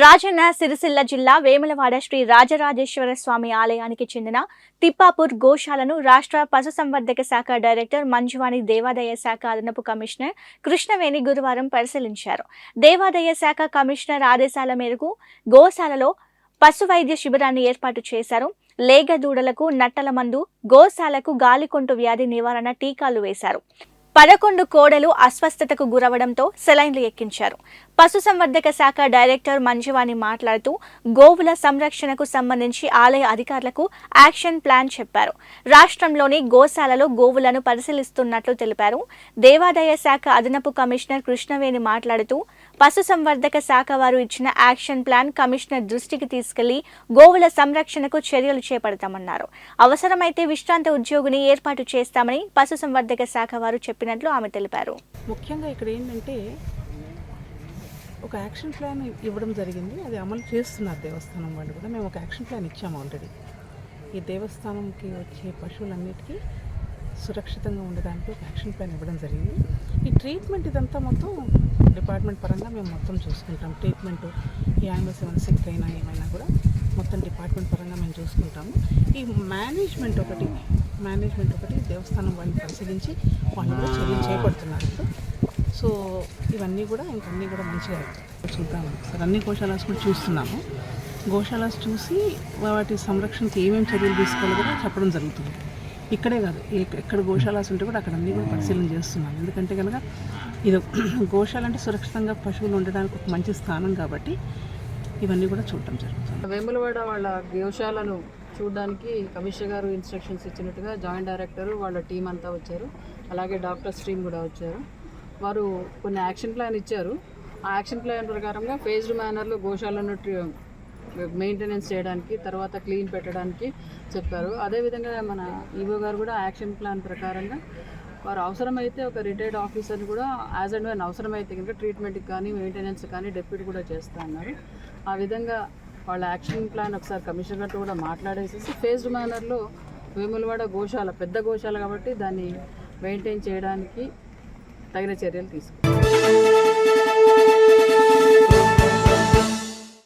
రాజన్న సిరిసిల్ల జిల్లా వేములవాడ శ్రీ రాజరాజేశ్వర స్వామి ఆలయానికి చెందిన తిప్పాపూర్ గోశాలను రాష్ట్ర పశుసంవర్ధక శాఖ డైరెక్టర్ మంజువాణి దేవాదాయ శాఖ అదనపు కమిషనర్ కృష్ణవేణి గురువారం పరిశీలించారు. దేవాదాయ శాఖ కమిషనర్ ఆదేశాల మేరకు గోశాలలో పశు వైద్య శిబిరాన్ని ఏర్పాటు చేశారు. లేగ దూడలకు నట్టల మందు, గోశాలకు గాలికొంటు వ్యాధి నివారణ టీకాలు వేశారు. 11 కోడలు అస్వస్థతకు గురవడంతో సెలైన్లు ఎక్కించారు. పశుసంవర్ధక శాఖ డైరెక్టర్ మంజువాణి మాట్లాడుతూ గోవుల సంరక్షణకు సంబంధించి ఆలయ అధికారులకు యాక్షన్ ప్లాన్ చెప్పారు. రాష్ట్రంలోని గోశాలలో గోవులను పరిశీలిస్తున్నట్లు తెలిపారు. దేవాదాయ శాఖ అదనపు కమిషనర్ కృష్ణవేణి మాట్లాడుతూ పశుసంవర్ధక శాఖ వారు ఇచ్చిన యాక్షన్ ప్లాన్ కమిషనర్ దృష్టికి తీసుకెళ్లి గోవుల సంరక్షణకు చర్యలు చేపడతామన్నారు. అవసరమైతే విశ్రాంత ఉద్యోగిని ఏర్పాటు చేస్తామని పశుసంవర్ధక శాఖ వారు చెప్పినట్లు ఆమె తెలిపారు. ముఖ్యంగా ఇక్కడ ఏంటంటే ఒక యాక్షన్ ప్లాన్ ఇవ్వడం జరిగింది. అది అమలు చేస్తున్నారు దేవస్థానం వాళ్ళు కూడా. మేము ఒక యాక్షన్ ప్లాన్ ఇచ్చాము ఆల్రెడీ. ఈ దేవస్థానంకి వచ్చే పశువులన్నిటికీ సురక్షితంగా ఉండడానికి ఒక యాక్షన్ ప్లాన్ ఇవ్వడం జరిగింది. ఈ ట్రీట్మెంట్ ఇదంతా మొత్తం డిపార్ట్మెంట్ పరంగా మేము మొత్తం చూసుకుంటాం. ట్రీట్మెంట్ ఈ యానిమల్స్ ఏమైనా సిక్ అయినా ఏమైనా కూడా మొత్తం డిపార్ట్మెంట్ పరంగా మేము చూసుకుంటాము. ఈ మేనేజ్మెంట్ ఒకటి దేవస్థానం వాళ్ళని పరిశీలించి వాళ్ళు కూడా చర్యలు చేపడుతున్నారు. సో ఇవన్నీ కూడా ఇంకన్నీ కూడా మంచిగా చూద్దాము సార్. అన్ని గోశాలాస్ కూడా చూస్తున్నాము. గోశాలాస్ చూసి వాటి సంరక్షణకి ఏమేమి చర్యలు తీసుకోవాలో కూడా చెప్పడం జరుగుతుంది. ఇక్కడే కాదు, ఎక్కడ గోశాలాస్ ఉంటే కూడా అక్కడ అన్నీ కూడా పరిశీలన చేస్తున్నాం. ఎందుకంటే కనుక ఇది గోశాల అంటే సురక్షితంగా పశువులు ఉండడానికి ఒక మంచి స్థానం కాబట్టి ఇవన్నీ కూడా చూడటం జరుగుతుంది. వేములవాడ వాళ్ళ గోశాలను చూడడానికి కమిషనర్ గారు ఇన్స్ట్రక్షన్స్ ఇచ్చినట్టుగా జాయింట్ డైరెక్టర్ వాళ్ళ టీం అంతా వచ్చారు. అలాగే డాక్టర్స్ టీం కూడా వచ్చారు. వారు కొన్ని యాక్షన్ ప్లాన్ ఇచ్చారు. ఆ యాక్షన్ ప్లాన్ ప్రకారంగా ఫేజ్డ్ మేనర్లో గోశాలను మెయింటెనెన్స్ చేయడానికి, తర్వాత క్లీన్ పెట్టడానికి చెప్పారు. అదేవిధంగా మన ఈవో గారు కూడా యాక్షన్ ప్లాన్ ప్రకారంగా వారు అవసరమైతే ఒక రిటైర్డ్ ఆఫీసర్ని కూడా యాజ్ అండ్ వెన్ అవసరమైతే కనుక ట్రీట్మెంట్కి కానీ మెయింటెనెన్స్ కానీ డెప్యూటీ కూడా చేస్తా అన్నారు. ఆ విధంగా వాళ్ళ యాక్షన్ ప్లాన్ ఒకసారి కమిషనర్ గారితో కూడా మాట్లాడేసేసి ఫేజ్డ్ మేనర్లో వేములవాడ గోశాల పెద్ద గోశాల కాబట్టి దాన్ని మెయింటైన్ చేయడానికి తగిన చర్యలు తీసుకుంటారు.